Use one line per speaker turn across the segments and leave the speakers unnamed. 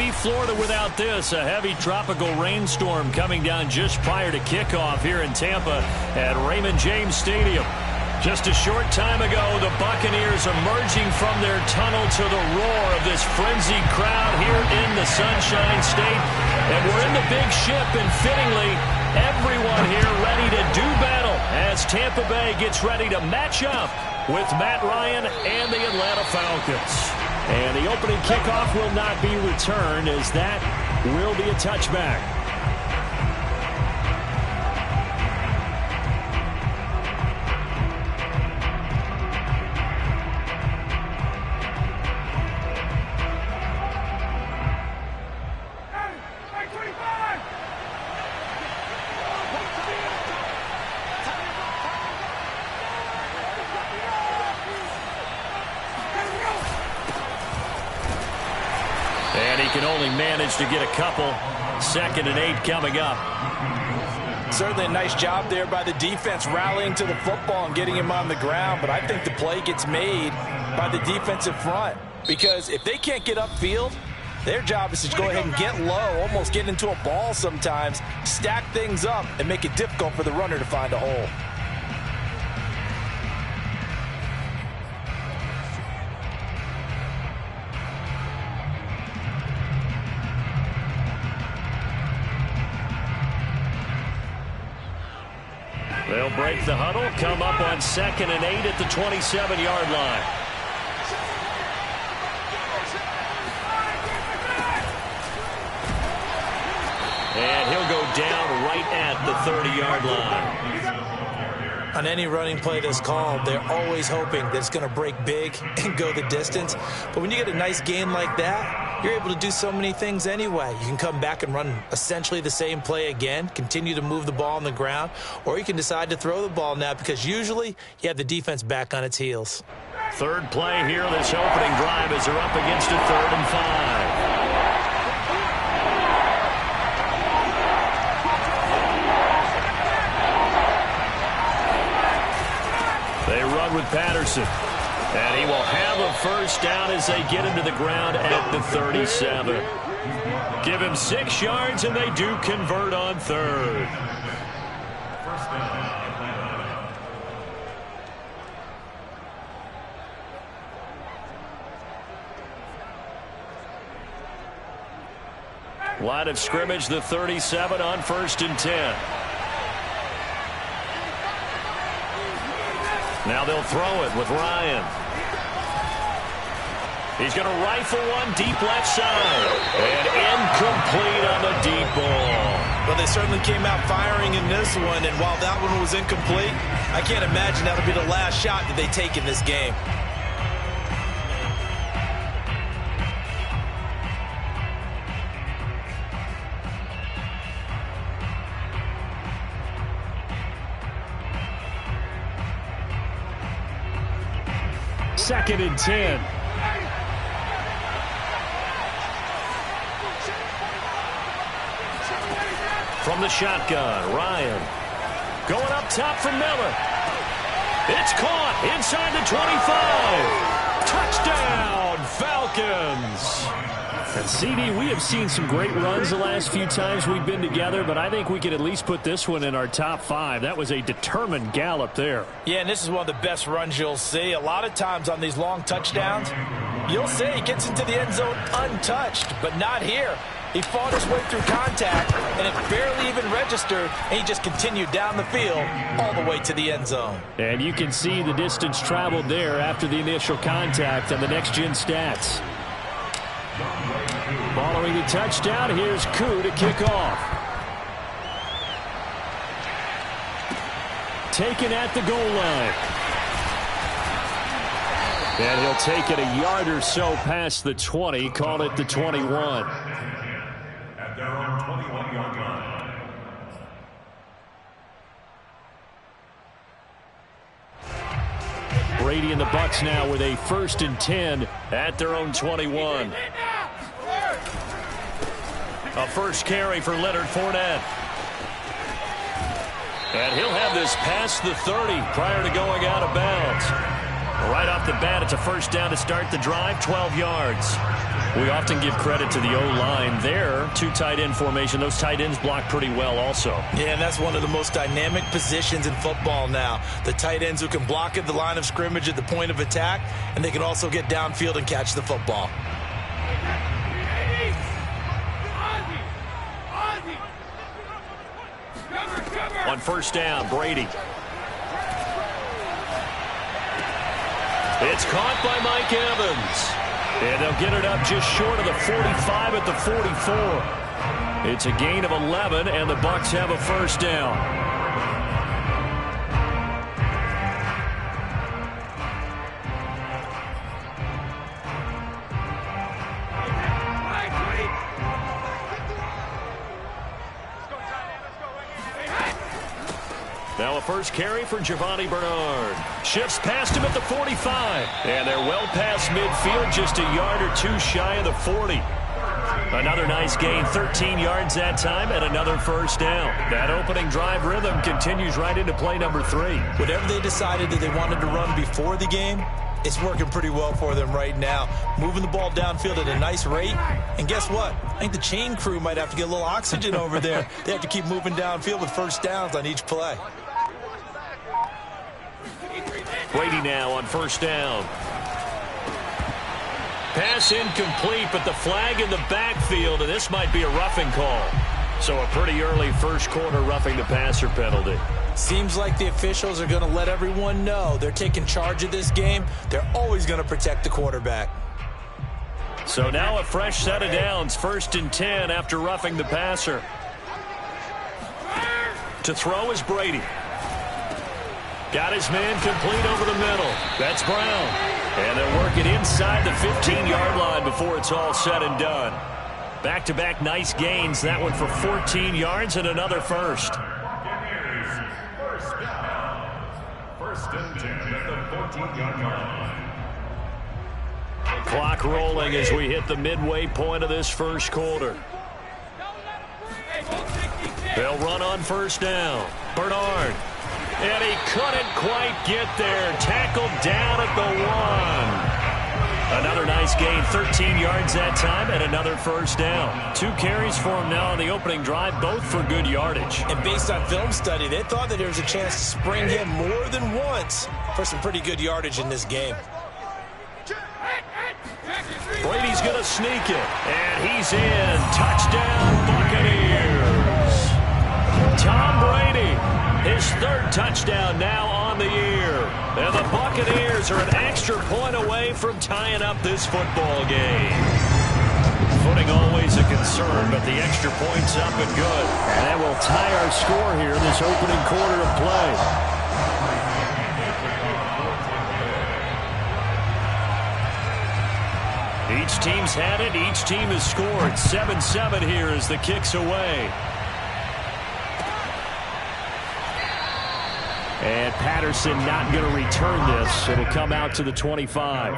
be Florida without this. A heavy tropical rainstorm coming down just prior to kickoff here in Tampa at Raymond James Stadium. Just a short time ago, the Buccaneers emerging from their tunnel to the roar of this frenzied crowd here in the Sunshine State. And we're in the big ship, and fittingly, everyone here ready to do battle as Tampa Bay gets ready to match up with Matt Ryan and the Atlanta Falcons. And the opening kickoff will not be returned, as that will be a touchback. And he can only manage to get a couple. 2nd and 8 coming up.
Certainly a nice job there by the defense rallying to the football and getting him on the ground. But I think the play gets made by the defensive front. Because if they can't get upfield, their job is to go ahead and get low, almost get into a ball sometimes, stack things up, and make it difficult for the runner to find a hole.
They'll break the huddle, come up on 2nd and 8 at the 27-yard line. And he'll go down right at the 30-yard line.
On any running play that's called, they're always hoping that it's going to break big and go the distance. But when you get a nice game like that, you're able to do so many things anyway. You can come back and run essentially the same play again, continue to move the ball on the ground, or you can decide to throw the ball now because usually you have the defense back on its heels.
Third play here, this opening drive, as they're up against a 3rd and 5. They run with Patterson. And he will have a first down as they get into the ground at the 37. Give him 6 yards, and they do convert on 3rd. Line of scrimmage, the 37 on 1st and 10. Now they'll throw it with Ryan. He's going to rifle one deep left side. And incomplete on the deep ball.
Well, they certainly came out firing in this one, and while that one was incomplete, I can't imagine that'll be the last shot that they take in this game.
Second and 10. From the shotgun, Ryan. Going up top for Miller. It's caught inside the 25. Touchdown, Falcons. And CD, we have seen some great runs the last few times we've been together, but I think we can at least put this one in our top 5. That was a determined gallop there.
Yeah, and this is one of the best runs you'll see. A lot of times on these long touchdowns, you'll say he gets into the end zone untouched, but not here. He fought his way through contact, and it barely even registered, and he just continued down the field all the way to the end zone.
And you can see the distance traveled there after the initial contact on the next-gen stats. Following the touchdown, here's Koo to kick off. Taken at the goal line. And he'll take it a yard or so past the 20, call it the 21.
At their own 21-yard line.
Brady and the Bucs now with a 1st and 10 at their own 21. A first carry for Leonard Fournette. And he'll have this past the 30 prior to going out of bounds. Right off the bat, it's a first down to start the drive, 12 yards. We often give credit to the O-line there. Two tight end formation. Those tight ends block pretty well also.
Yeah, and that's one of the most dynamic positions in football now. The tight ends who can block at the line of scrimmage at the point of attack, and they can also get downfield and catch the football.
On first down, Brady. It's caught by Mike Evans. And they'll get it up just short of the 45 at the 44. It's a gain of 11, and the Bucs have a first down. Now a first carry for Giovanni Bernard. Shifts past him at the 45. And they're well past midfield, just a yard or two shy of the 40. Another nice gain, 13 yards that time, and another first down. That opening drive rhythm continues right into play number 3.
Whatever they decided that they wanted to run before the game, it's working pretty well for them right now. Moving the ball downfield at a nice rate. And guess what? I think the chain crew might have to get a little oxygen over there. They have to keep moving downfield with first downs on each play.
Brady now on first down. Pass incomplete, but the flag in the backfield, and this might be a roughing call. So a pretty early first quarter roughing the passer penalty.
Seems like the officials are going to let everyone know they're taking charge of this game. They're always going to protect the quarterback.
So now a fresh set of downs, 1st and 10 after roughing the passer. To throw is Brady. Got his man complete over the middle. That's Brown. And they'll work it inside the 15-yard line before it's all said and done. Back-to-back nice gains. That one for 14 yards and another first.
Buccaneers, first down. 1st and 10 at the 14-yard line.
Clock rolling as we hit the midway point of this first quarter. They'll run on first down. Bernard. And he couldn't quite get there. Tackled down at the 1. Another nice gain, 13 yards that time, and another first down. 2 carries for him now on the opening drive, both for good yardage.
And based on film study, they thought that there was a chance to spring him more than once for some pretty good yardage in this game.
Brady's going to sneak it, and he's in. Touchdown, Buccaneers. Tom Brady, his 3rd touchdown now on the year. And the Buccaneers are an extra point away from tying up this football game. Footing always a concern, but the extra point's up and good. And that will tie our score here in this opening quarter of play. Each team's had it. Each team has scored. 7-7 here as the kick's away. And Patterson not going to return this. It'll come out to the 25.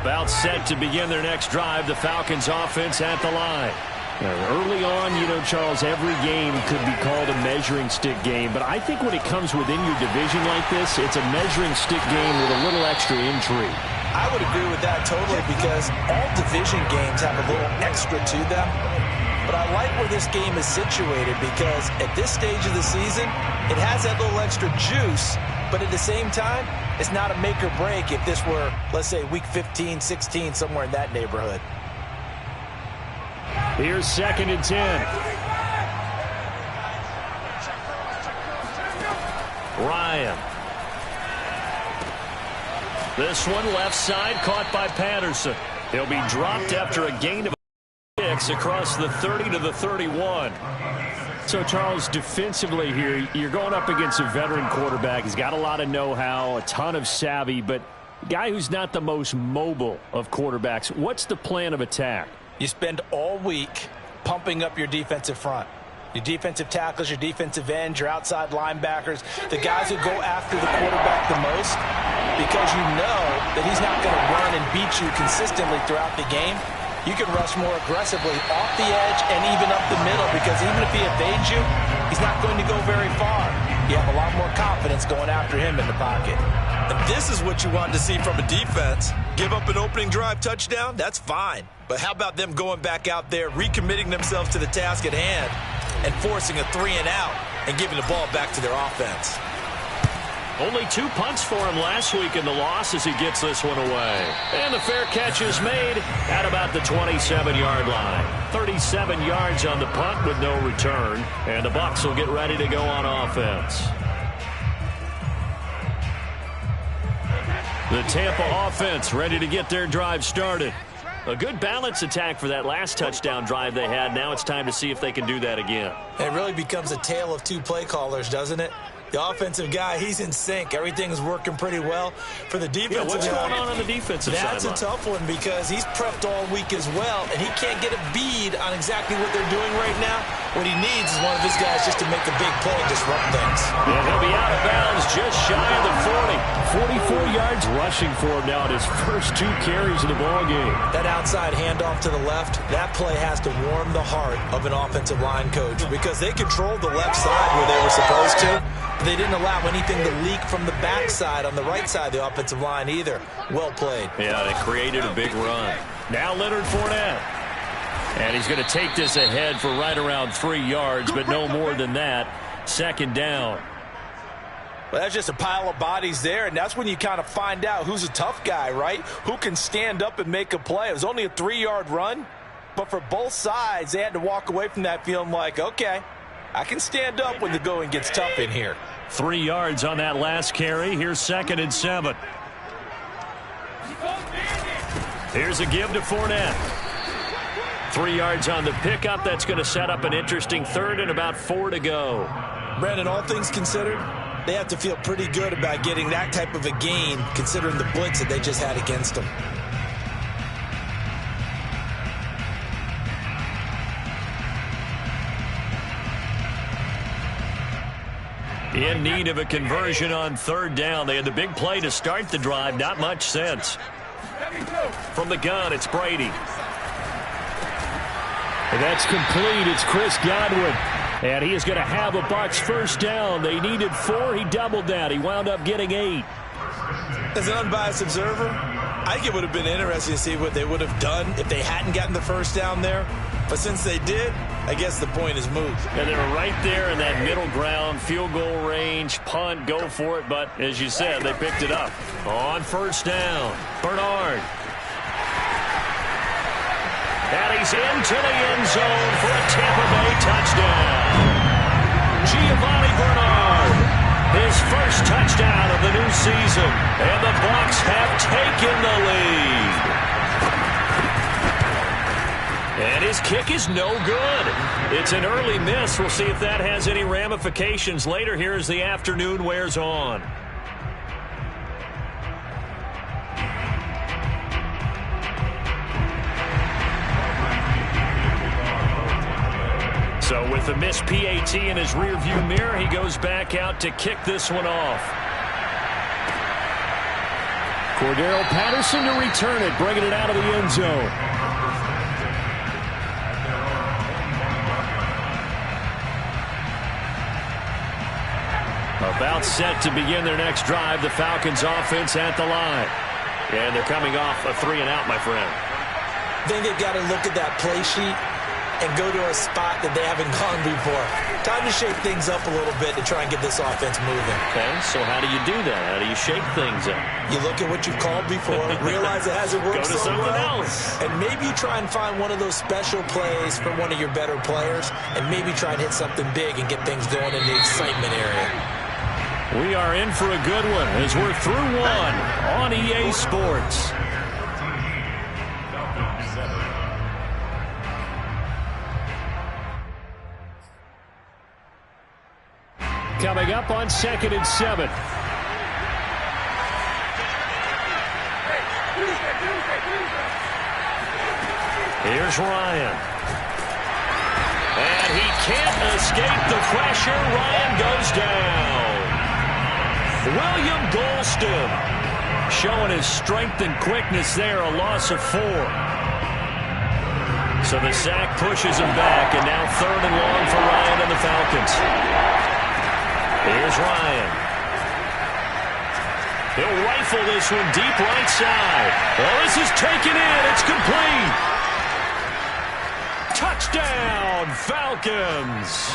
About set to begin their next drive. The Falcons offense at the line. Early on, you know, Charles, every game could be called a measuring stick game. But I think when it comes within your division like this, it's a measuring stick game with a little extra intrigue.
I would agree with that totally because all division games have a little extra to them. But I like where this game is situated because at this stage of the season, it has that little extra juice. But at the same time, it's not a make or break if this were, let's say, week 15, 16, somewhere in that neighborhood.
Here's 2nd and 10. Ryan. This one left side caught by Patterson. He'll be dropped after a gain of 6 across the 30 to the 31. So, Charles, defensively here, you're going up against a veteran quarterback. He's got a lot of know-how, a ton of savvy, but a guy who's not the most mobile of quarterbacks. What's the plan of attack?
You spend all week pumping up your defensive front. Your defensive tackles, your defensive ends, your outside linebackers, the guys who go after the quarterback the most. because you know that he's not going to run and beat you consistently throughout the game. You can rush more aggressively off the edge and even up the middle, because even if he evades you, he's not going to go very far. You have a lot more confidence going after him in the pocket.
And this is what you want to see from a defense. Give up an opening drive touchdown, that's fine. But how about them going back out there, recommitting themselves to the task at hand, and forcing a 3-and-out and giving the ball back to their offense?
Only 2 punts for him last week in the loss as he gets this one away. And the fair catch is made at about the 27-yard line. 37 yards on the punt with no return. And the Bucs will get ready to go on offense. The Tampa offense ready to get their drive started. A good balance attack for that last touchdown drive they had. Now it's time to see if they can do that again.
It really becomes a tale of 2 play callers, doesn't it? The offensive guy, he's in sync. Everything's working pretty well. For the defensive
what's going on the defensive side?
That's a tough one because he's prepped all week as well, and he can't get a bead on exactly what they're doing right now. What he needs is one of his guys just to make a big play and disrupt things.
And he'll be out of bounds just shy of the 40. 44 yards rushing for him now in his first 2 carries of the ballgame.
That outside handoff to the left, that play has to warm the heart of an offensive line coach because they controlled the left side where they were supposed to. They didn't allow anything to leak from the backside on the right side of the offensive line either. Well played.
Yeah, they created a big run. Now Leonard Fournette. And he's going to take this ahead for right around 3 yards, but no more than that. 2nd down.
Well, that's just a pile of bodies there, and that's when you kind of find out who's a tough guy, right? Who can stand up and make a play. It was only a 3-yard run, but for both sides, they had to walk away from that feeling like, okay, I can stand up when the going gets tough in here.
3 yards on that last carry. Here's 2nd and 7. Here's a give to Fournette. 3 yards on the pickup. That's going to set up an interesting 3rd and about 4 to go.
Brandon, all things considered, they have to feel pretty good about getting that type of a gain considering the blitz that they just had against them.
In need of a conversion on 3rd down. They had the big play to start the drive. Not much sense. From the gun, it's Brady. And that's complete. It's Chris Godwin. And he is going to have a Bucs 1st down. They needed 4. He doubled that. He wound up getting 8.
As an unbiased observer, I think it would have been interesting to see what they would have done if they hadn't gotten the 1st down there. But since they did, I guess the point is moot.
And they were right there in that middle ground, field goal range, punt, go for it. But as you said, they picked it up. On 1st down, Bernard. And he's into the end zone for a Tampa Bay touchdown. Giovanni Bernard, his 1st touchdown of the new season. And the Bucs have taken the lead. And his kick is no good. It's an early miss. We'll see if that has any ramifications later here as the afternoon wears on. So with the missed PAT in his rearview mirror, he goes back out to kick this one off. Cordero Patterson to return it, bringing it out of the end zone. About set to begin their next drive, the Falcons offense at the line. And they're coming off a 3-and-out, my friend.
I think they've got to look at that play sheet and go to a spot that they haven't gone before. Time to shake things up a little bit to try and get this offense moving.
Okay, so how do you do that? How do you shake things up?
You look at what you've called before, realize it hasn't worked
Go to
so
something
well,
else.
and maybe you try and find one of those special plays from one of your better players, and maybe try and hit something big and get things going in the excitement area.
We are in for a good one as we're through one on EA Sports. Coming up on 2nd and 7. Here's Ryan. And he can't escape the pressure. Ryan goes down. William Golston showing his strength and quickness there, a loss of 4. So the sack pushes him back, and now 3rd and long for Ryan and the Falcons. Here's Ryan. He'll rifle this one deep right side. Oh, this is taken in. It's complete. Touchdown, Falcons.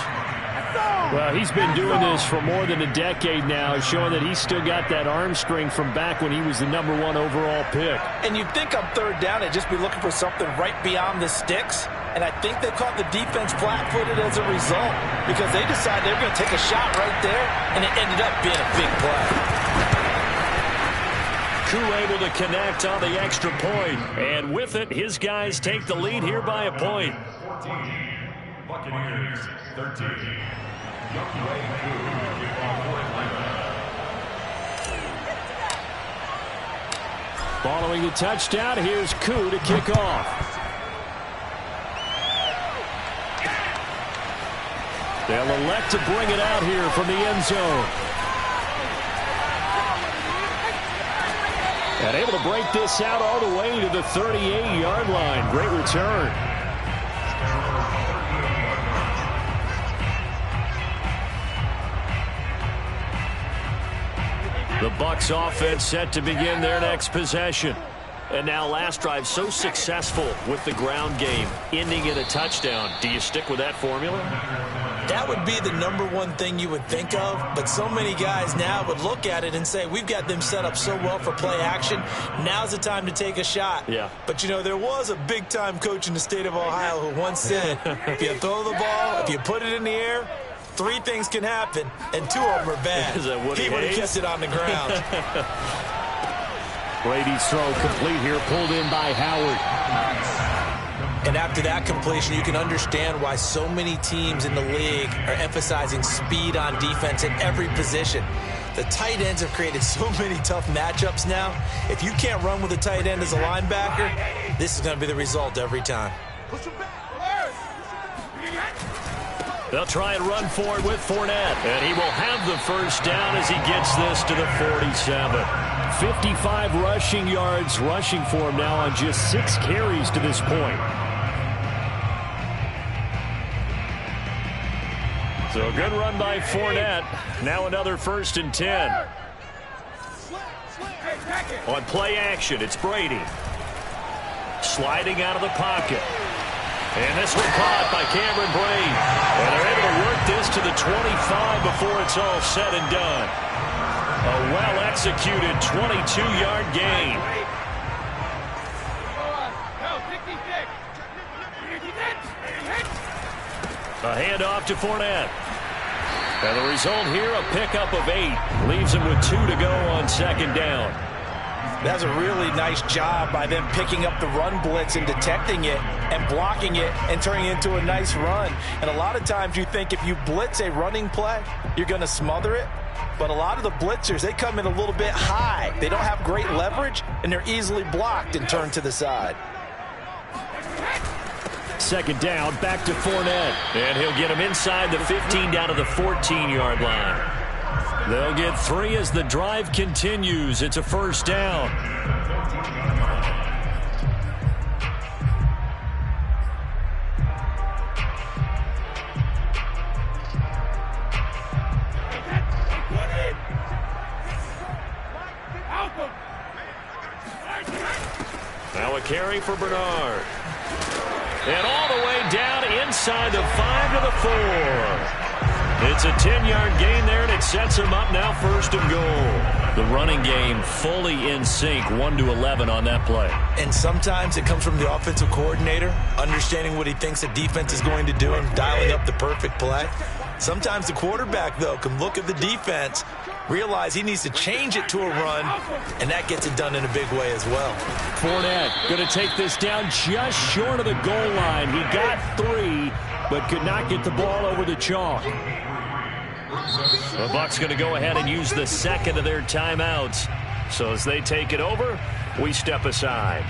Well, he's been doing this for more than a decade now, showing that he's still got that arm strength from back when he was the #1 overall pick.
And you'd think on 3rd down they'd just be looking for something right beyond the sticks. And I think they caught the defense flat-footed as a result because they decided they were going to take a shot right there, and it ended up being a big play.
Koo able to connect on the extra point. And with it, his guys take the lead here by a point.
14, Buccaneers 13.
Following the touchdown, here's Koo to kick off. They'll elect to bring it out here from the end zone. And able to break this out all the way to the 38-yard line. Great return. The Bucs offense set to begin their next possession. And now last drive so successful with the ground game, ending in a touchdown. Do you stick with that formula?
That would be the #1 thing you would think of, but so many guys now would look at it and say, we've got them set up so well for play action. Now's the time to take a shot.
Yeah.
But, you know, there was a big-time coach in the state of Ohio who once said, if you throw the ball, if you put it in the air, 3 things can happen, and 2 of them are bad.
Is that Woody
he would have
Hayes?
kept it on the ground.
Brady's throw complete here, pulled in by Howard.
And after that completion, you can understand why so many teams in the league are emphasizing speed on defense at every position. The tight ends have created so many tough matchups now. If you can't run with a tight end as a linebacker, this is going to be the result every time.
They'll try and run forward with Fournette. And he will have the first down as he gets this to the 47. 55 rushing yards rushing for him now on just 6 carries to this point. So a good run by Fournette. Now another 1st and 10. On play action, it's Brady. Sliding out of the pocket. And this one caught by Cameron Brate. And they're able to work this to the 25 before it's all said and done. A well-executed 22-yard gain. A handoff to Fournette. And the result here, a pickup of 8. Leaves him with 2 to go on 2nd down.
That's a really nice job by them picking up the run blitz and detecting it and blocking it and turning it into a nice run. And a lot of times you think if you blitz a running play, you're going to smother it. But a lot of the blitzers, they come in a little bit high. They don't have great leverage, and they're easily blocked and turned to the side.
2nd down, back to Fournette. And he'll get him inside the 15 down to the 14-yard line. They'll get 3 as the drive continues. It's a 1st down. Now a carry for Bernard. And all the way down inside the 5 to the 4. It's a 10-yard gain there, and it sets him up now 1st and goal. The running game fully in sync, 1-11 on that play.
And sometimes it comes from the offensive coordinator, understanding what he thinks the defense is going to do and dialing up the perfect play. Sometimes the quarterback, though, can look at the defense, realize he needs to change it to a run, and that gets it done in a big way as well.
Fournette going to take this down just short of the goal line. He got 3, but could not get the ball over the chalk. The Bucs going to go ahead and use the 2nd of their timeouts. So as they take it over, we step aside.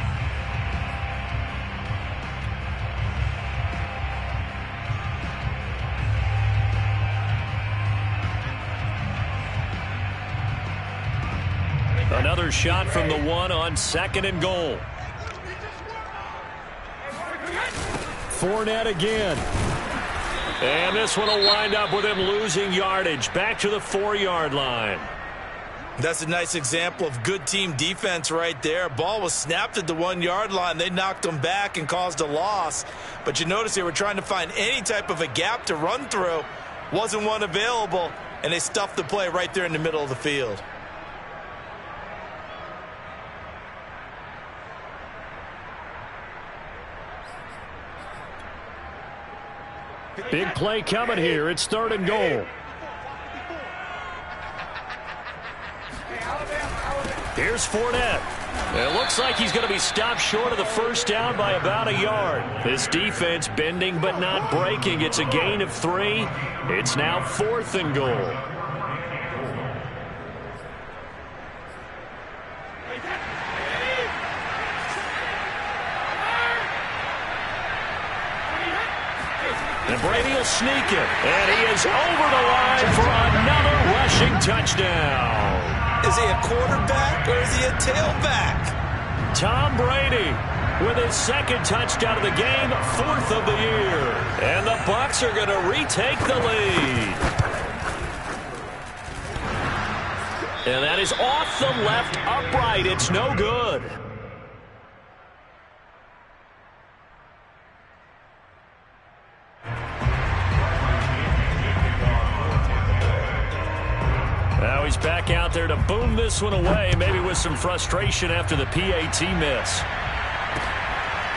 Another shot from the 1 on 2nd and goal. Fournette again. And this one will wind up with him losing yardage. Back to the 4-yard line.
That's a nice example of good team defense right there. Ball was snapped at the 1-yard line. They knocked him back and caused a loss. But you notice they were trying to find any type of a gap to run through. Wasn't one available, and they stuffed the play right there in the middle of the field.
Big play coming here. It's 3rd and goal. Here's Fournette. It looks like he's going to be stopped short of the first down by about a yard. This defense bending but not breaking. It's a gain of 3. It's now 4th and goal. And Brady will sneak it. And he is over the line for another rushing touchdown.
Is he a quarterback or is he a tailback?
Tom Brady with his 2nd touchdown of the game, 4th of the year. And the Bucs are going to retake the lead. And that is off the left upright. It's no good. Now he's back out there to boom this one away, maybe with some frustration after the PAT miss.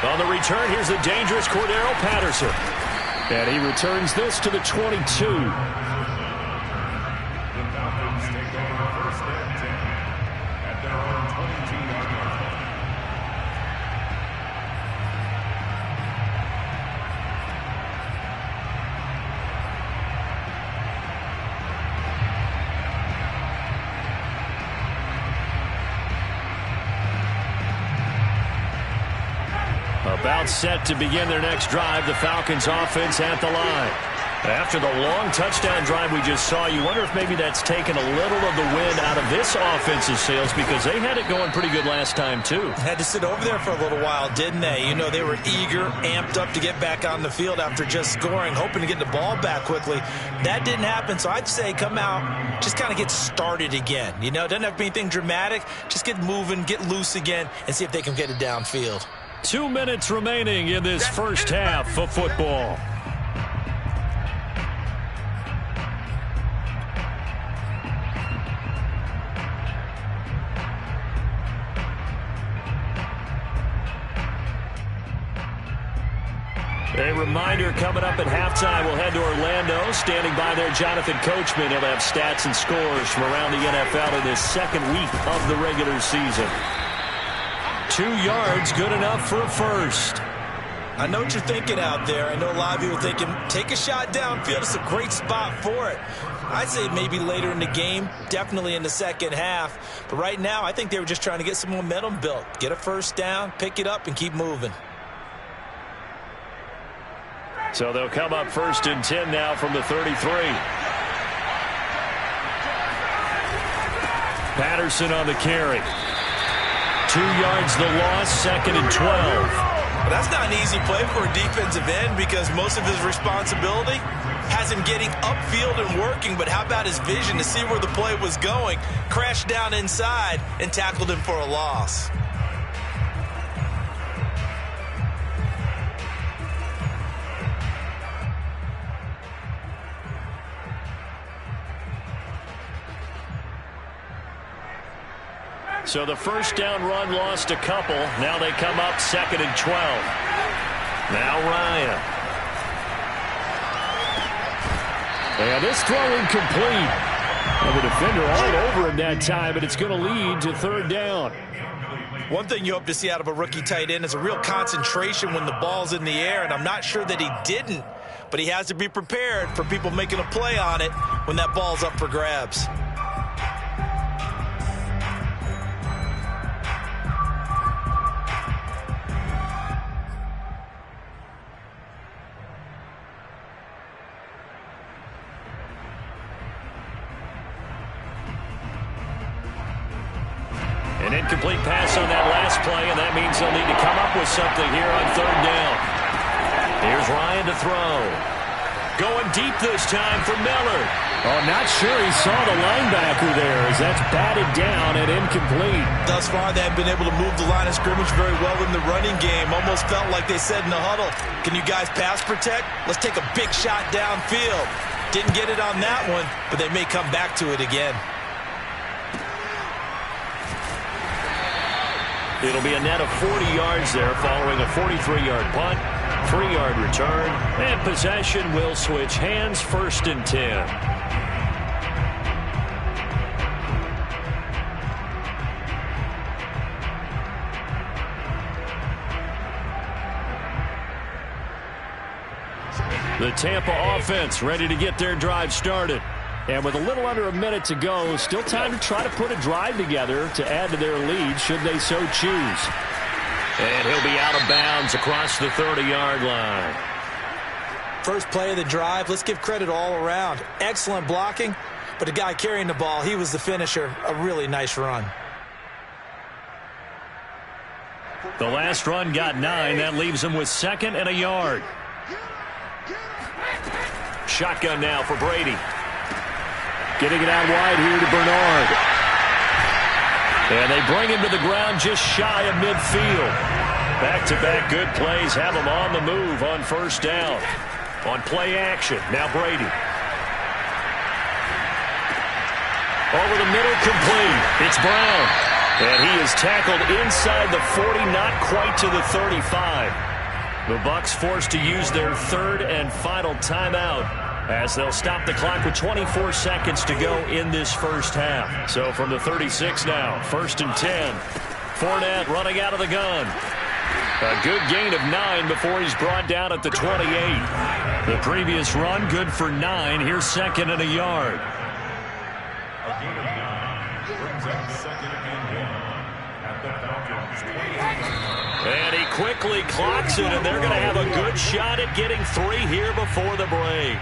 On the return, here's the dangerous Cordero Patterson. And he returns this to the 22.
The Falcons take over 1st and 10 at their own 22-yard line.
About set to begin their next drive, the Falcons offense at the line. After the long touchdown drive we just saw, you wonder if maybe that's taken a little of the wind out of this offensive sails, because they had it going pretty good last time too.
Had to sit over there for a little while, didn't they? You know, they were eager, amped up to get back on the field after just scoring, hoping to get the ball back quickly. That didn't happen, so I'd say come out, just kind of get started again. You know, it doesn't have to be anything dramatic. Just get moving, get loose again, and see if they can get it downfield.
2 minutes remaining in this first half of football. A reminder, coming up at halftime, we'll head to Orlando. Standing by there, Jonathan Coachman. He'll have stats and scores from around the NFL in this 2nd week of the regular season. 2 yards, good enough for a first.
I know what you're thinking out there. I know a lot of you are thinking, take a shot downfield. It's a great spot for it. I'd say maybe later in the game, definitely in the second half. But right now, I think they were just trying to get some momentum built. Get a first down, pick it up, and keep moving.
So they'll come up 1st and 10 now from the 33. Patterson on the carry. 2 yards the loss, 2nd and 12.
Well, that's not an easy play for a defensive end because most of his responsibility has him getting upfield and working, but how about his vision to see where the play was going, crashed down inside, and tackled him for a loss.
So the first down run lost a couple. Now they come up 2nd and 12. Now Ryan. And this throw incomplete. And the defender all over him that time, but it's going to lead to 3rd down.
One thing you hope to see out of a rookie tight end is a real concentration when the ball's in the air, and I'm not sure that he didn't, but he has to be prepared for people making a play on it when that ball's up for grabs.
An incomplete pass on that last play, and that means they'll need to come up with something here on third down. Here's Ryan to throw. Going deep this time for Miller.
Oh, not sure he saw the linebacker there as that's batted down and incomplete.
Thus far, they haven't been able to move the line of scrimmage very well in the running game. Almost felt like they said in the huddle, can you guys pass protect? Let's take a big shot downfield. Didn't get it on that one, but they may come back to it again.
It'll be a net of 40 yards there following a 43-yard punt, 3-yard return, and possession will switch hands, 1st and 10. The Tampa offense ready to get their drive started. And with a little under a minute to go, still time to try to put a drive together to add to their lead should they so choose. And he'll be out of bounds across the 30-yard line.
First play of the drive, let's give credit all around. Excellent blocking, but the guy carrying the ball, he was the finisher. A really nice run.
The last run got 9. That leaves him with 2nd and a yard. Shotgun now for Brady. Getting it out wide here to Bernard. And they bring him to the ground just shy of midfield. Back-to-back good plays have him on the move on 1st down. On play action, now Brady. Over the middle, complete. It's Brown. And he is tackled inside the 40, not quite to the 35. The Bucs forced to use their 3rd and final timeout as they'll stop the clock with 24 seconds to go in this first half. So from the 36 now, 1st and 10. Fournette running out of the gun. A good gain of 9 before he's brought down at the 28. The previous run good for 9. Here's 2nd and a yard.
A gain of 9 brings up 2nd and 1 at the Falcons 28.
And he quickly clocks it, and they're going to have a good shot at getting 3 here before the break.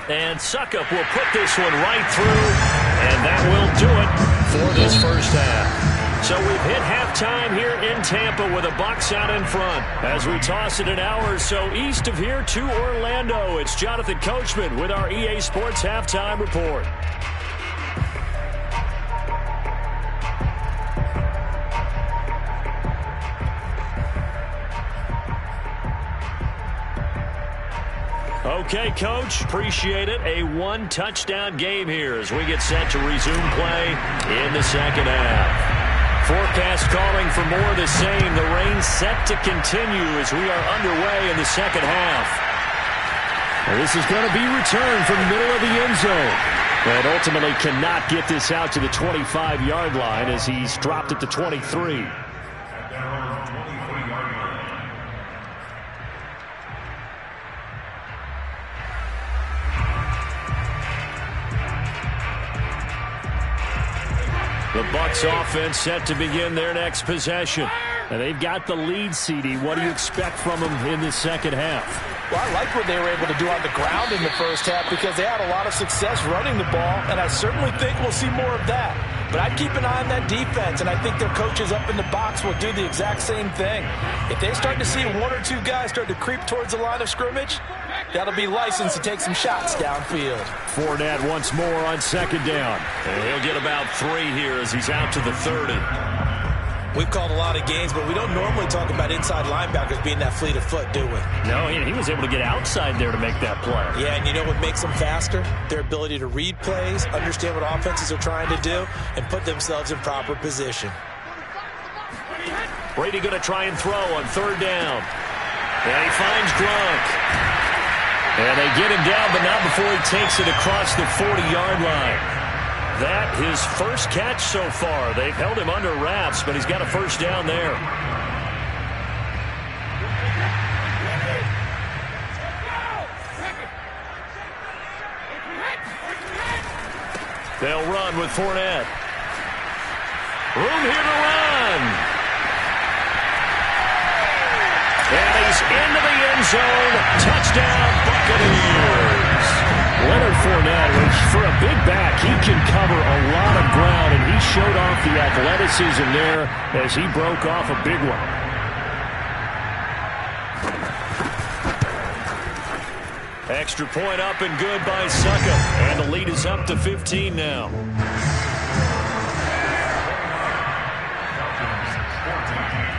And Suckup will put this one right through, and that will do it for this first half. So we've hit halftime here in Tampa with the Bucs out in front. As we toss it an hour or so east of here to Orlando, it's Jonathan Coachman with our EA Sports Halftime Report. Okay, Coach, appreciate it. A 1-touchdown game here as we get set to resume play in the second half. Forecast calling for more of the same. The rain set to continue as we are underway in the second half.
Well, this is going to be returned from the middle of the end zone. But ultimately cannot get this out to the 25-yard line as he's dropped at the 23.
The Bucs offense set to begin their next possession.
And they've got the lead, CD. What do you expect from them in the second half?
Well, I like what they were able to do on the ground in the first half because they had a lot of success running the ball, and I certainly think we'll see more of that. But I'd keep an eye on that defense, and I think their coaches up in the box will do the exact same thing. If they start to see 1 or 2 guys start to creep towards the line of scrimmage, that'll be licensed to take some shots downfield.
Fournette once more on 2nd down.
And he'll get about 3 here as he's out to the 30.
We've called a lot of games, but we don't normally talk about inside linebackers being that fleet of foot, do we?
No, he was able to get outside there to make that play.
Yeah, and you know what makes them faster? Their ability to read plays, understand what offenses are trying to do, and put themselves in proper position.
Brady going to try and throw on 3rd down. And he finds Gronk. And they get him down, but not before he takes it across the 40-yard line. That his first catch so far. They've held him under wraps, but he's got a first down there. They'll run with Fournette. Room room here to run. And he's into the end zone. Touchdown, Buccaneers. Leonard Fournette, which for a big back, he can cover a lot of ground, and he showed off the athleticism there as he broke off a big one. Extra point up and good by Suckup, and the lead is up to 15 now.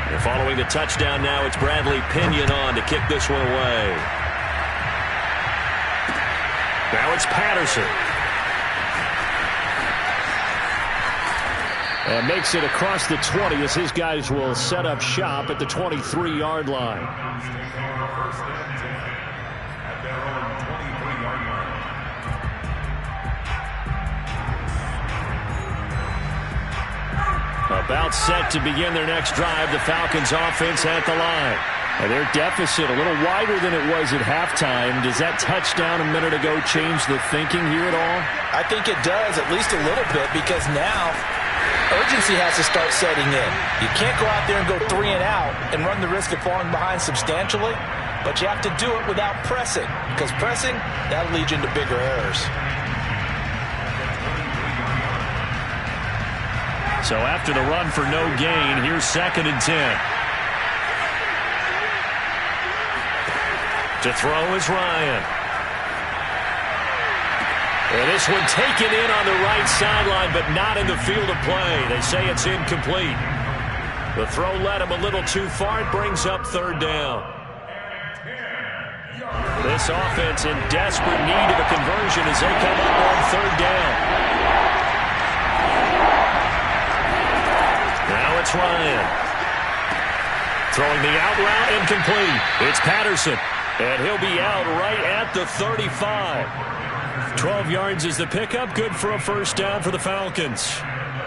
And following the touchdown now, it's Bradley Pinion on to kick this one away. Now it's Patterson. And makes it across the 20 as his guys will set up shop at the 23-yard line. About set to begin their next drive. The Falcons offense at the line. And their deficit a little wider than it was at halftime. Does that touchdown a minute ago change the thinking here at all?
I think it does, at least a little bit, because now urgency has to start setting in. You can't go out there and go 3 and out and run the risk of falling behind substantially, but you have to do it without pressing, because pressing, that'll lead you into bigger errors.
So after the run for no gain, here's 2nd and 10. To throw is Ryan. And this one taken in on the right sideline, but not in the field of play. They say it's incomplete. The throw led him a little too far. It brings up 3rd down. This offense in desperate need of a conversion as they come up on 3rd down. Now it's Ryan. Throwing the out route, incomplete. It's Patterson. And he'll be out right at the 35. 12 yards is the pickup. Good for a 1st down for the Falcons.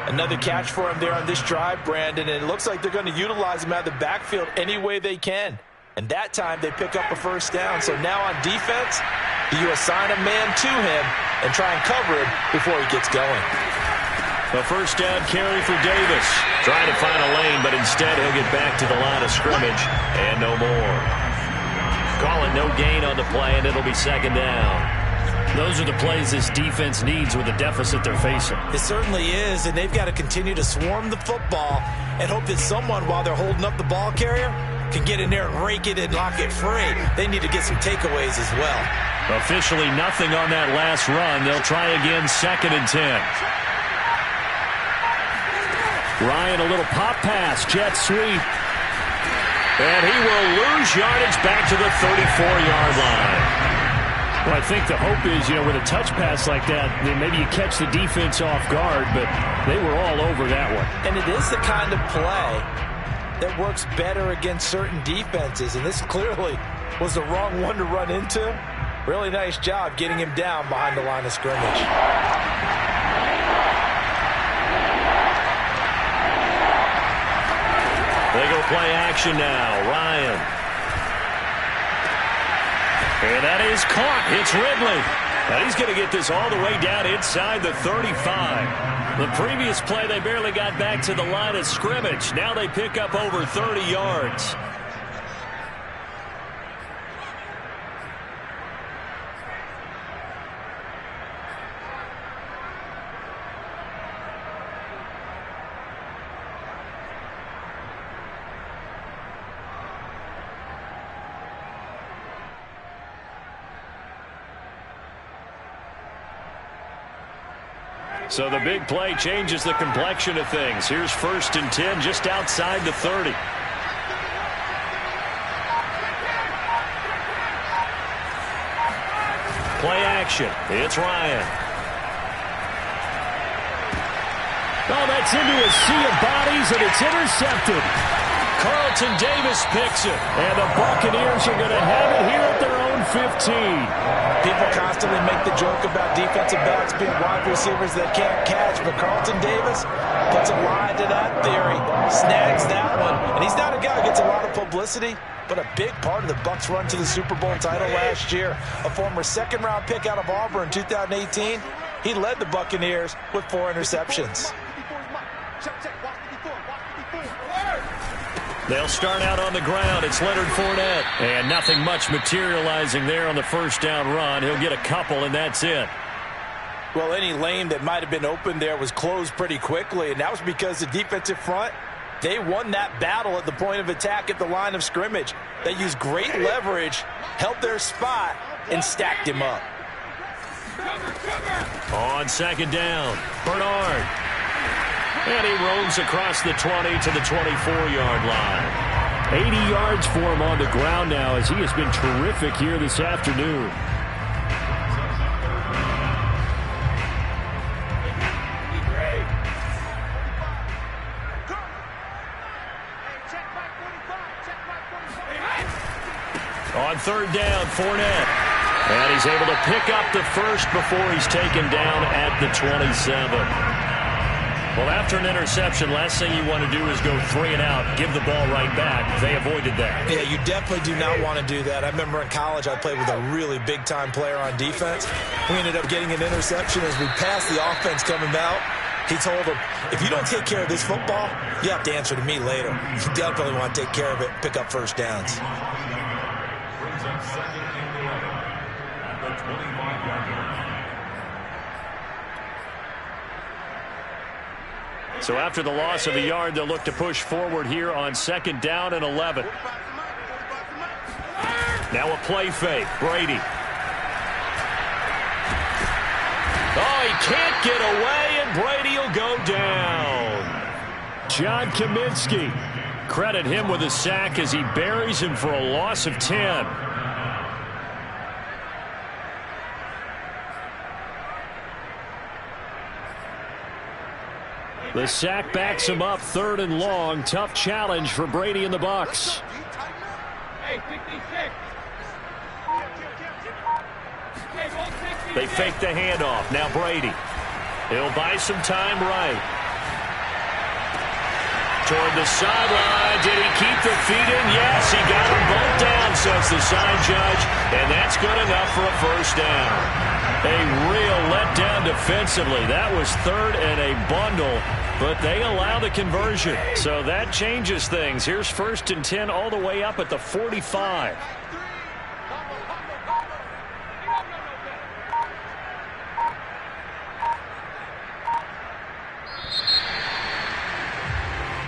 Another catch for him there on this drive, Brandon. And it looks like they're going to utilize him out of the backfield any way they can. And that time they pick up a 1st down. So now on defense, do you assign a man to him and try and cover him before he gets going?
A 1st down carry for Davis. Trying to find a lane, but instead he'll get back to the line of scrimmage and no more. Call it no gain on the play, and it'll be 2nd down. Those are the plays this defense needs with the deficit they're facing.
It certainly is, and they've got to continue to swarm the football and hope that someone, while they're holding up the ball carrier, can get in there and rake it and lock it free. They need to get some takeaways as well.
Officially nothing on that last run. They'll try again, 2nd and 10. Ryan, a little pop pass, jet sweep. And he will lose yardage back to the 34-yard line. Well, I think the hope is, with a touch pass like that, then maybe you catch the defense off guard, but they were all over that one.
And it is the kind of play that works better against certain defenses, and this clearly was the wrong one to run into. Really nice job getting him down behind the line of scrimmage.
They go play action now. Ryan. And that is caught. It's Ridley. And he's going to get this all the way down inside the 35. The previous play, they barely got back to the line of scrimmage. Now they pick up over 30 yards. So the big play changes the complexion of things. Here's 1st and 10 just outside the 30. Play action. It's Ryan. Oh, that's into a sea of bodies, and it's intercepted. Carlton Davis picks it, and the Buccaneers are going to have it here at their own 15.
People constantly make the joke about defensive backs being wide receivers that can't catch, but Carlton Davis puts a lie to that theory, snags that one, and he's not a guy who gets a lot of publicity, but a big part of the Bucs' run to the Super Bowl title last year. A former 2nd-round pick out of Auburn in 2018, he led the Buccaneers with 4 interceptions.
They'll start out on the ground. It's Leonard Fournette. And nothing much materializing there on the first down run. He'll get a couple, and that's it.
Well, any lane that might have been open there was closed pretty quickly, and that was because the defensive front, they won that battle at the point of attack at the line of scrimmage. They used great leverage, held their spot, and stacked him up.
On second down, Bernard. And he roams across the 20 to the 24-yard line. 80 yards for him on the ground now as he has been terrific here this afternoon. On third down, Fournette. And he's able to pick up the first before he's taken down at the 27. Well, after an interception, last thing you want to do is go 3 and out, give the ball right back. They avoided that.
Yeah, you definitely do not want to do that. I remember in college I played with a really big-time player on defense. We ended up getting an interception as we passed the offense coming out. He told him, if you don't take care of this football, you have to answer to me later. You definitely want to take care of it, pick up first downs.
Brings up second and 11 at the 25-yard line.
So after the loss of a yard, they'll look to push forward here on second down and 11. Now a play fake. Brady. Oh, he can't get away, and Brady will go down. John Kaminsky. Credit him with a sack as he buries him for a loss of 10. The sack backs him up, 3rd and long. Tough challenge for Brady and the Bucs. They fake the handoff. Now Brady. He'll buy some time right. Toward the sideline. Did he keep the feet in? Yes, he got them both down, says the sign judge. And that's good enough for a first down. A real letdown defensively. That was 3rd and a bundle, but they allow the conversion. So that changes things. Here's 1st and 10 all the way up at the 45.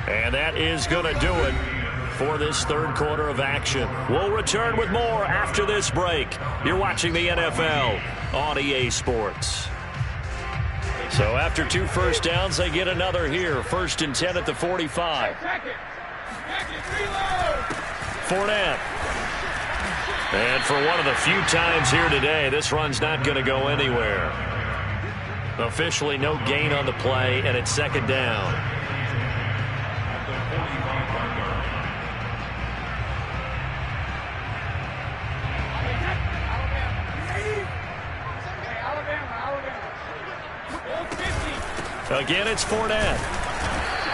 And that is going to do it for this third quarter of action. We'll return with more after this break. You're watching the NFL on EA Sports. So after 2 first downs, they get another here. 1st and 10 at the 45. Fournette. And for one of the few times here today, this run's not going to go anywhere. Officially no gain on the play, and it's 2nd down. Again, it's Fournette.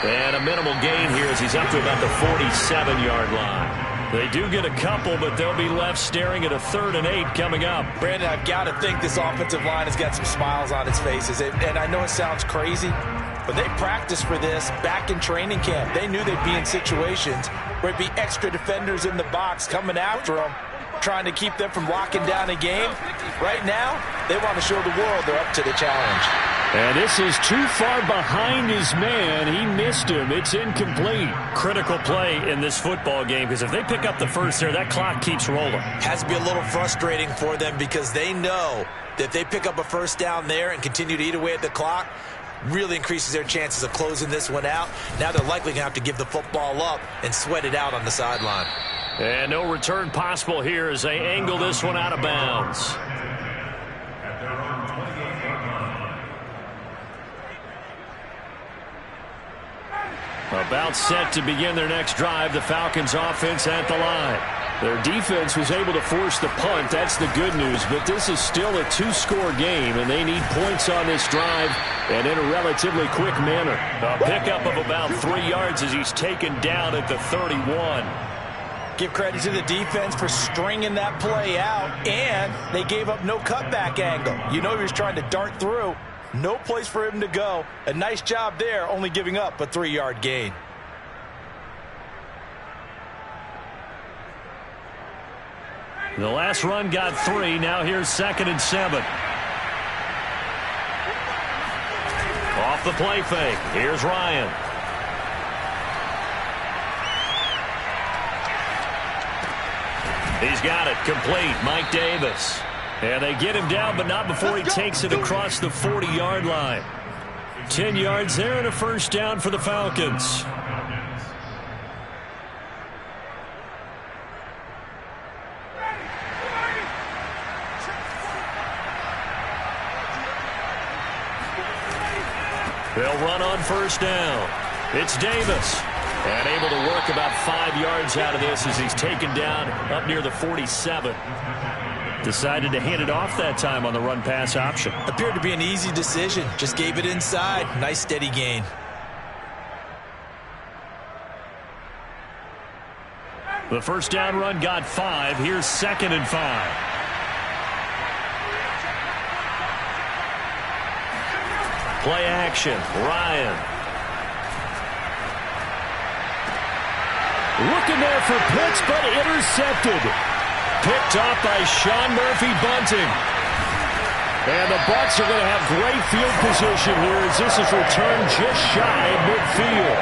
And a minimal gain here as he's up to about the 47-yard line. They do get a couple, but they'll be left staring at a 3rd and 8 coming up.
Brandon, I've got to think this offensive line has got some smiles on its faces. And I know it sounds crazy, but they practiced for this back in training camp. They knew they'd be in situations where it'd be extra defenders in the box coming after them, trying to keep them from locking down a game. Right now, they want to show the world they're up to the challenge.
And this is too far behind his man. He missed him. It's incomplete. Critical play in this football game because if they pick up the first there, that clock keeps rolling.
Has to be a little frustrating for them because they know that if they pick up a first down there and continue to eat away at the clock, really increases their chances of closing this one out. Now they're likely going to have to give the football up and sweat it out on the sideline.
And no return possible here as they angle this one out of bounds. About set to begin their next drive, the Falcons offense at the line. Their defense was able to force the punt. That's the good news, but this is still a 2-score game, and they need points on this drive and in a relatively quick manner. A pickup of about 3 yards as he's taken down at the 31.
Give credit to the defense for stringing that play out, and they gave up no cutback angle. You know he was trying to dart through. No place for him to go. A nice job there, only giving up a 3-yard gain.
The last run got 3. Now here's 2nd and 7. Off the play fake. Here's Ryan. He's got it. Complete. Mike Davis. And they get him down, but not before he takes it across the 40-yard line. 10 yards there and a first down for the Falcons. They'll run on first down. It's Davis. And able to work about 5 yards out of this as he's taken down up near the 47. Decided to hand it off that time on the run-pass option.
Appeared to be an easy decision. Just gave it inside. Nice steady gain.
The first down run got 5. Here's 2nd and 5. Play action. Ryan. Looking there for Pitts, but intercepted. Picked off by Sean Murphy-Bunting. And the Bucs are going to have great field position here as this is returned just shy of midfield.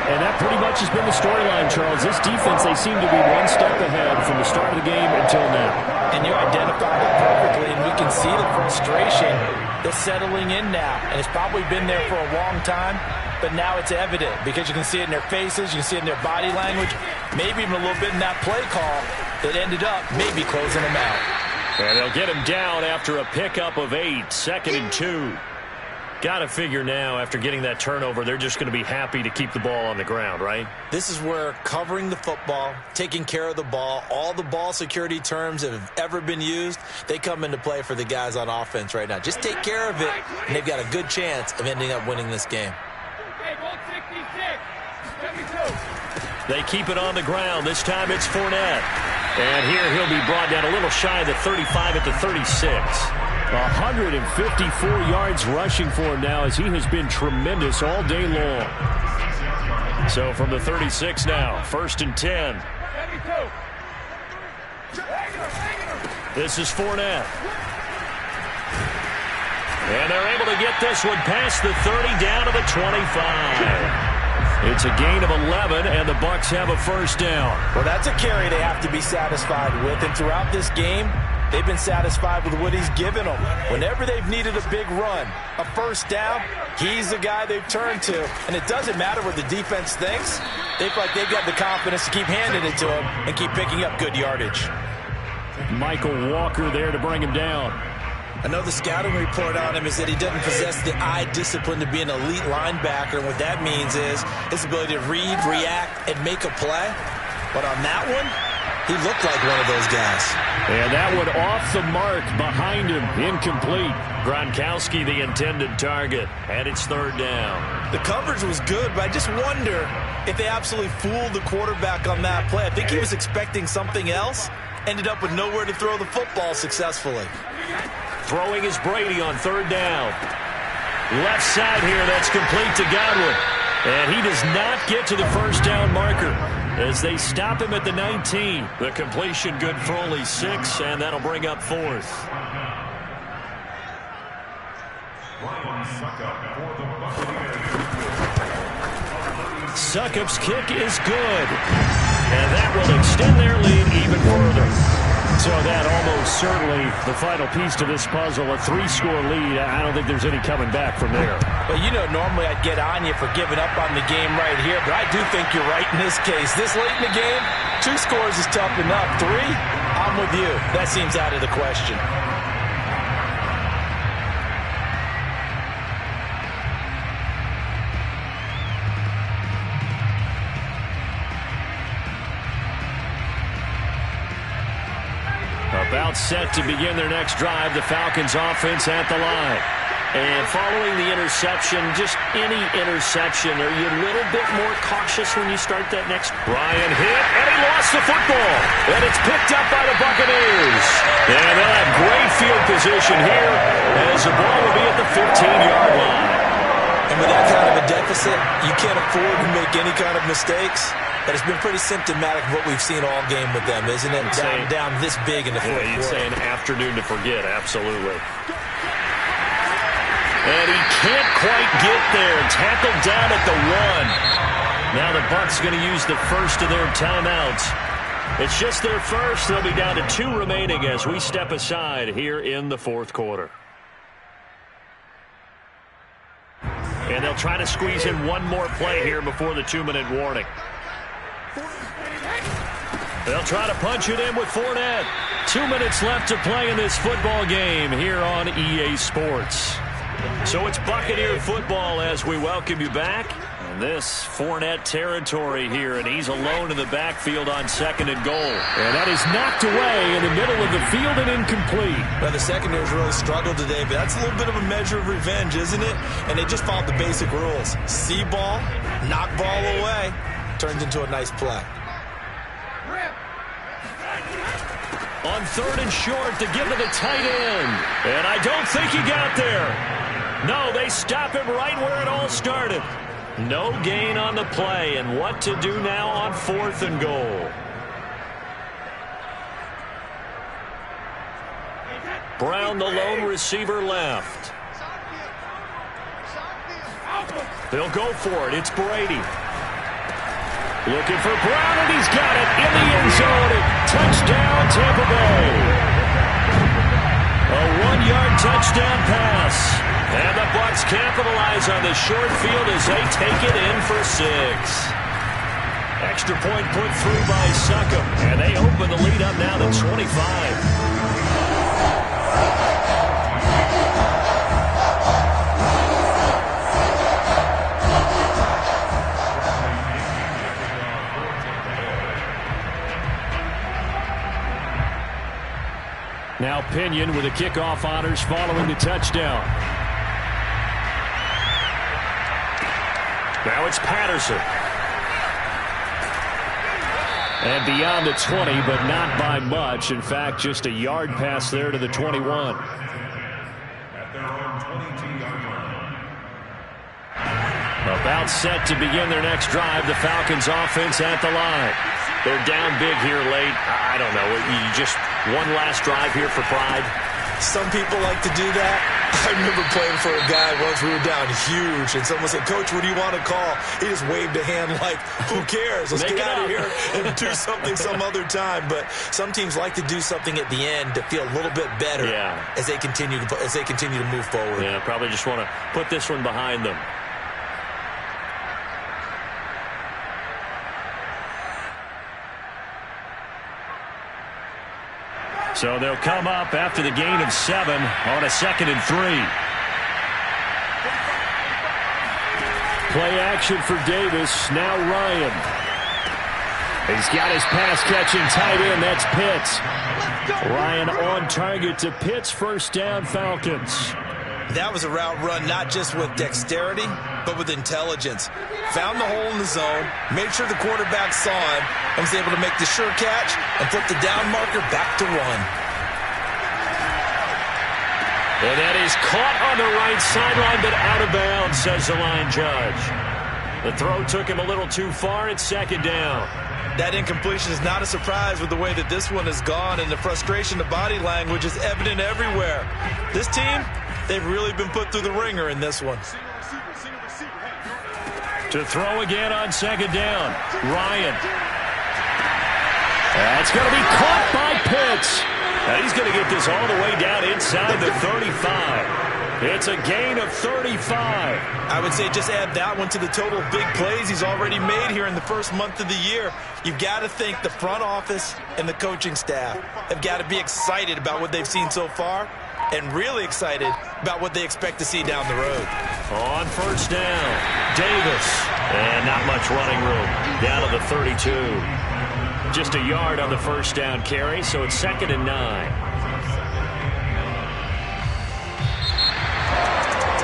And that pretty much has been the storyline, Charles. This defense, they seem to be one step ahead from the start of the game until now.
And you identified it perfectly, and we can see the frustration that's settling in now. And it's probably been there for a long time, but now it's evident because you can see it in their faces, you can see it in their body language, maybe even a little bit in that play call that ended up maybe closing them out.
And they'll get him down after a pickup of 8, 2nd and 2. Got to figure now, after getting that turnover, they're just going to be happy to keep the ball on the ground, right?
This is where covering the football, taking care of the ball, all the ball security terms that have ever been used, they come into play for the guys on offense right now. Just take care of it, and they've got a good chance of ending up winning this game.
They keep it on the ground. This time it's Fournette. And here he'll be brought down a little shy of the 35 at the 36. 154 yards rushing for him now as he has been tremendous all day long. So from the 36 now, 1st and 10. This is Fournette. And they're able to get this one past the 30 down to the 25. It's a gain of 11, and the Bucs have a first down.
Well, that's a carry they have to be satisfied with. And throughout this game, they've been satisfied with what he's given them. Whenever they've needed a big run, a first down, he's the guy they've turned to. And it doesn't matter what the defense thinks. They feel like they've got the confidence to keep handing it to him and keep picking up good yardage.
Michael Walker there to bring him down.
I know the scouting report on him is that he doesn't possess the eye discipline to be an elite linebacker. And what that means is his ability to read, react, and make a play. But on that one, he looked like one of those guys.
And that one off the mark behind him. Incomplete. Gronkowski the intended target. And it's 3rd down.
The coverage was good, but I just wonder if they absolutely fooled the quarterback on that play. I think he was expecting something else. Ended up with nowhere to throw the football successfully.
Throwing is Brady on 3rd down. Left side here, that's complete to Godwin. And he does not get to the first down marker as they stop him at the 19. The completion good for only 6, and that'll bring up 4th. Succop's kick is good. And that will extend their lead even further. So that almost certainly the final piece to this puzzle, a 3-score lead. I don't think there's any coming back from there.
Well, you know, normally I'd get on you for giving up on the game right here, but I do think you're right in this case. This late in the game, 2 scores is tough enough. 3, I'm with you. That seems out of the question.
About set to begin their next drive, the Falcons offense at the line. And following the interception, just any interception, are you a little bit more cautious when you start that next? Ryan hit, and he lost the football. And it's picked up by the Buccaneers. And they'll have great field position here as the ball will be at the 15-yard line.
And with that kind of a deficit, you can't afford to make any kind of mistakes. But it's been pretty symptomatic of what we've seen all game with them, isn't it? Down this big in the fourth quarter.
You'd say an afternoon to forget, absolutely. And he can't quite get there. Tackled down at the 1. Now the Bucs going to use the first of their timeouts. It's just their first. They'll be down to 2 remaining as we step aside here in the fourth quarter. And they'll try to squeeze in one more play here before the 2-minute warning. They'll try to punch it in with Fournette. 2 minutes left to play in this football game here on EA Sports. So it's Buccaneer football as we welcome you back. And this Fournette territory here, and he's alone in the backfield on 2nd and goal. And that is knocked away in the middle of the field and incomplete.
Well, the secondary's really struggled today, but that's a little bit of a measure of revenge, isn't it? And they just followed the basic rules. See ball, knock ball away, turns into a nice play.
On 3rd and short to give to the tight end. And I don't think he got there. No, they stop him right where it all started. No gain on the play, and what to do now on 4th and goal. Brown, the lone receiver, left. They'll go for it. It's Brady. Looking for Brown, and he's got it in the end zone. Touchdown, Tampa Bay. A 1-yard touchdown pass. And the Bucs capitalize on the short field as they take it in for 6. Extra point put through by Succop, and they open the lead up now to 25. Now Pinion with the kickoff honors following the touchdown. Now it's Patterson. And beyond the 20, but not by much. In fact, just a yard pass there to the 21.
At their own 22-yard line.
About set to begin their next drive. The Falcons offense at the line. They're down big here late. I don't know. You just one last drive here for pride.
Some people like to do that. I remember playing for a guy once. We were down huge, and someone said, "Coach, what do you want to call?" He just waved a hand like, "Who cares? Let's get out of here and do something some other time." But some teams like to do something at the end to feel a little bit better as they continue to move forward.
Yeah, probably just want to put this one behind them. So they'll come up after the gain of 7 on a 2nd and 3. Play action for Davis. Now Ryan. He's got his pass-catching tight end. That's Pitts. Ryan on target to Pitts. First down, Falcons.
That was a route run not just with dexterity, but with intelligence. Found the hole in the zone, made sure the quarterback saw him, and was able to make the sure catch and flip the down marker back to run.
And that is caught on the right sideline, but out of bounds, says the line judge. The throw took him a little too far. It's 2nd down.
That incompletion is not a surprise with the way that this one has gone, and the frustration, the body language is evident everywhere. This team, they've really been put through the ringer in this one.
To throw again on 2nd down. Ryan. That's going to be caught by Pitts. And he's going to get this all the way down inside the 35. It's a gain of 35.
I would say just add that one to the total of big plays he's already made here in the first month of the year. You've got to think the front office and the coaching staff have got to be excited about what they've seen so far and really excited about what they expect to see down the road.
On first down, Davis. And not much running room. Down to the 32. Just a yard on the first down carry, so it's 2nd and 9.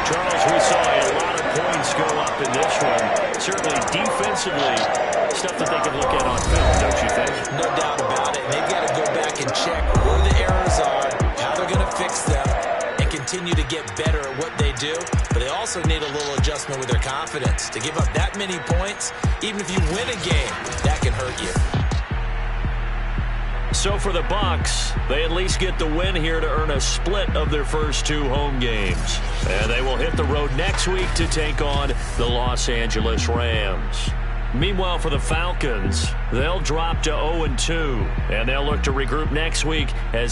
Charles, we saw a lot of points go up in this one. Certainly defensively, stuff that they can look at on film, don't you think?
No doubt about it. They've got to go back and check where the errors are, how they're going to fix them, and continue to get better at what they do. But they also also need a little adjustment with their confidence. To give up that many points, even if you win a game, that can hurt you.
So for the Bucs, they at least get the win here to earn a split of their first 2 home games. And they will hit the road next week to take on the Los Angeles Rams. Meanwhile, for the Falcons, they'll drop to 0-2, and they'll look to regroup next week as